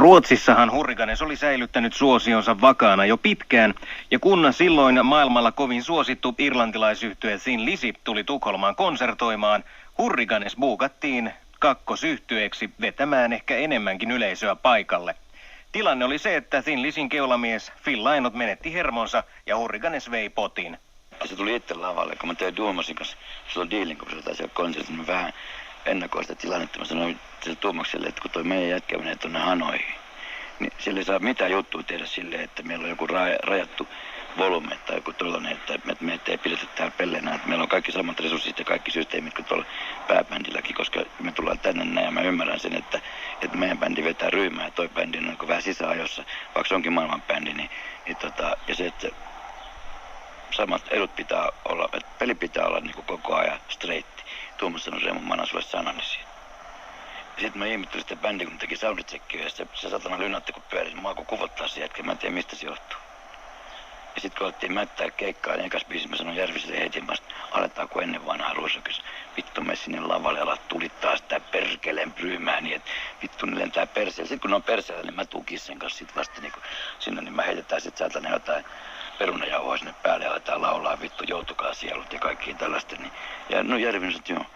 Ruotsissahan Hurricanes oli säilyttänyt suosionsa vakaana jo pitkään, ja kun silloin maailmalla kovin suosittu irlantilaisyhtye Thin Lizzy tuli Tukholmaan konsertoimaan, Hurricanes buukattiin kakkosyhtyeeksi vetämään ehkä enemmänkin yleisöä paikalle. Tilanne oli se, että Thin Lizzyn keulamies Phil Lynott menetti hermonsa ja Hurricanes vei potin. Se tuli itse lavalle, kun mä tein Duomasin kanssa silloin diilin, kun se oli siellä konsertissa, niin mä vähän ennakoin sitä tilannetta. Mä sanoin Tuomakselle, että kun toi meidän jätkä menee tuonne Hanoihin, niin sillä ei saa mitään juttua tehdä silleen, että meillä on joku rajattu volume tai joku tollainen, että meitä ei pidetä täällä pelleenä. Että meillä on kaikki samat resurssit ja kaikki systeemit kuin tuolla pääbändilläkin, koska me tullaan tänne näin ja mä ymmärrän sen, että meidän bändi vetää ryhmää ja toi bändi on vähän sisäajossa, vaikka se onkin maailman bändi, ja se, että samat edut pitää olla, että peli pitää olla niin kuin koko ajan straighti. Tuomas sanoi sen, mä annan sulle sanani siitä. Ja sitten mä ihmettelin sitä bändiä, kun teki soundcheckia ja se satana lynatti, kun pyörin. Mä alkoi kuvottaa se jätkä, mä en tiedä mistä se johtuu. Ja sitten kun alettiin mättää keikkaa, niin ekas biisi mä sanoin Järviselle heti, mä aletaan kuin ennen vanhaa ruusakys. Vittu me sinne lavalle alat tulittaa sitä perkeleen pryymää niin, että vittu ne lentää perseelle. Sitten kun ne on perseellä, niin mä tuun kissen kanssa sit vasta niin sinne, niin mä heitetään sit saatana jotain perunajauhoa sinne päälle ja aletaan laulaa vittu joutukaa sielut ja kaikkiin tällaista. Niin. Ja no Järvinen sanoi, että joo.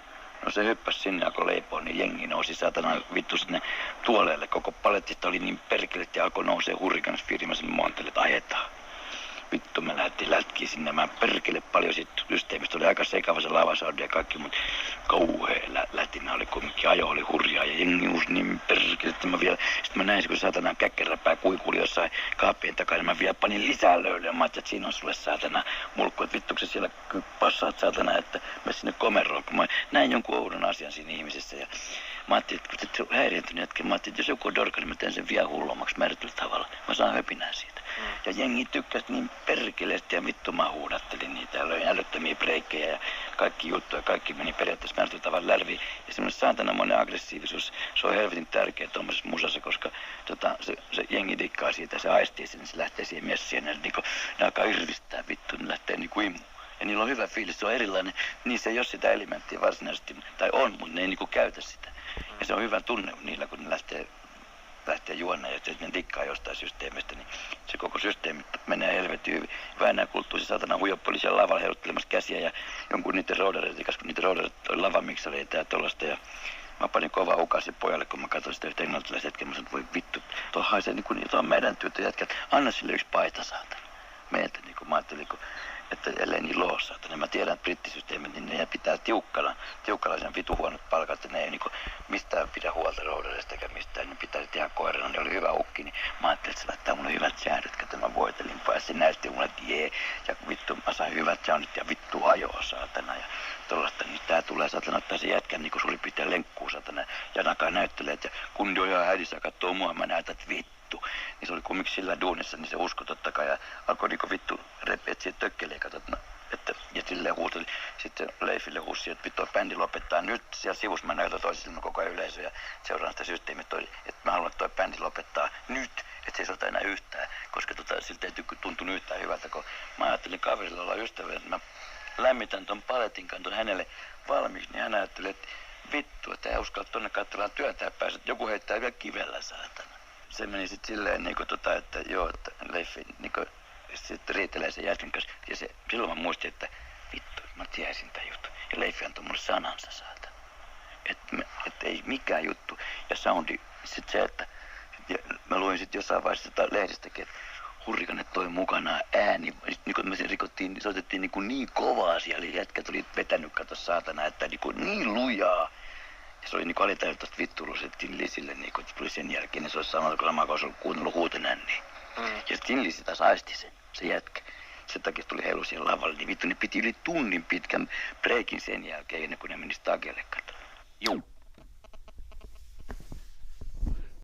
No se hyppäsi sinne, alkoi leipoa, niin jengi nousi saatana vittu sinne tuoleelle. Koko palettista oli niin perkelet ja alkoi nousee Hurricanes-fiiri. Mä sanoin Montelle, että ajetaan. Vittu me lähdettiin lätkiin sinne. Mä perkele paljon siitä systeemistä. Oli aika sekava se lavasaudi ja kaikki, mutta kauhea lätinä oli kumminkin. Ajo oli hurjaa ja jengi uusi niin perkele. Sitten mä näin, kun saatana käkkeräpää kuikuuli jossain kaappien takana. Mä vielä panin lisää löydön. Mä ajattelin, että siinä on sulle saatana mulkku. Että vittu, se siellä passaat saatana, että mä sinne komeroon. Kun mä näin jonkun oudon asian siinä ihmisessä. Ja mä ajattelin, että kun se on häiriintynyt hetken, mä ajattelin, että jos joku on dorka, niin mä teen sen vielä hullommaksi määrätyllä tavalla. Mä saan höpinää siitä. Ja jengi tykkäsi niin perkeleesti ja vittu mä huudattelin niitä ja löin älyttömiä breikkejä ja kaikki juttuja. Kaikki meni periaatteessa määrätyllä tavalla lärviin. Ja semmoinen saatanamoinen aggressiivisuus, se on helvetin tärkeä tuommoisessa musassa, koska se jengi dikkaa siitä, se aistii sen, niin se lähtee siihen messiin ja ne alkaa irvistää vittu, ne lähtee niinku imuun. Ja niillä on hyvä fiilis, se on erilainen. Niissä ei ole sitä elementtiä varsinaisesti, tai on, mutta ne ei niinku käytä sitä. Ja se on hyvä tunne niillä, kun ne lähtee juoneen ja ne tikkaa jostain systeemistä, niin se koko systeemi menee helvetin hyvin. Väinää kulttuuri, se saatana huijoppi oli siellä lavalla heiluttelemassa käsiä ja jonkun niiden roudareita, kun niiden roudareita oli lavamiksareita ja tollaista. Ja mä panin kovaa ukasin pojalle, kun mä katsoin sitä yhtä englantilaista hetkeä. Mä sanoin, että voi vittu, tuo haisee niin kuin jotain meidän työtä jätkä, anna sille yksi paita saatana. Meiltä, niin kuin mä ajattelin, että ellei niin loossa, että mä tiedän, että brittisysteemit, niin ne pitää tiukkalla sen vitu huonot palkat, että ne ei niinku mistään pidä huolta roudareista eikä mistään, ne pitää tehdä koirana, ne oli hyvä ukki, niin mä ajattelin, että se laittaa mulle hyvät säännöt, että mä voitelin ja se näytti mulle, että jee, ja vittu mä sain hyvät säännöt ja vittu hajoa saatana ja tollaista, niin tää tulee saatana ottaa se jätkän niinku suli pitää lenkkuu saatana ja nakaa näyttelee, että kun jo ihan äidissä kattoo mua, mä näytän, että vittu. Niin se oli kumminkin sillä duunissa, niin se uskoi totta kai ja alkoi niinku vittu repiä, että siitä tökkelee, katsot, no, että, ja silleen huuteli. Sitten Leifille huusi, että vittu bändi lopettaa nyt. Siellä sivussa mä näytän toisille koko ajan yleisö ja seuraan sitä systeemiä, että mä haluan, että toi bändi lopettaa nyt, että se ei sota enää yhtään, koska siltä ei tuntunut yhtään hyvältä, kun mä ajattelin kaverilla olla ystävä, että mä lämmitän ton paletin kanton hänelle valmiiksi, niin hän ajatteli, että vittu, että ei uskalla tonne katsomaan työntää päästä, että joku heittää vielä kivellä saatana. Se meni sitten silleen, niin että joo, että Leifi niin sitten riitelee sen jätkän kanssa. Ja silloin mä muistin, että vittu, mä tiesin tämän jutun. Ja Leifi antoi mulle sanansa saatana. Että ei mikään juttu. Ja soundi, sitten se, että mä luin sitten jossain vaiheessa lehdistäkin, että Hurricanes toi mukanaan ääni. Niin kun me se rikottiin, se otettiin niin kovaa siellä. Jätkät oli vetänyt kato saatana, että niin lujaa. Ja se oli niinku alitajuntaista vittuilua se Thin Lizzylle, niinku, että tuli sen jälkeen, niin se olisi sanonut, kun olisi ollut kuunnellut huutenään. Niin. Ja Thin Lizzy taas aisti se jätkä. Sen takia tuli heilu siihen lavalle, niin vittu ne piti yli tunnin pitkän breikin sen jälkeen, ennen kuin ne meni stagelle katoa. Juu.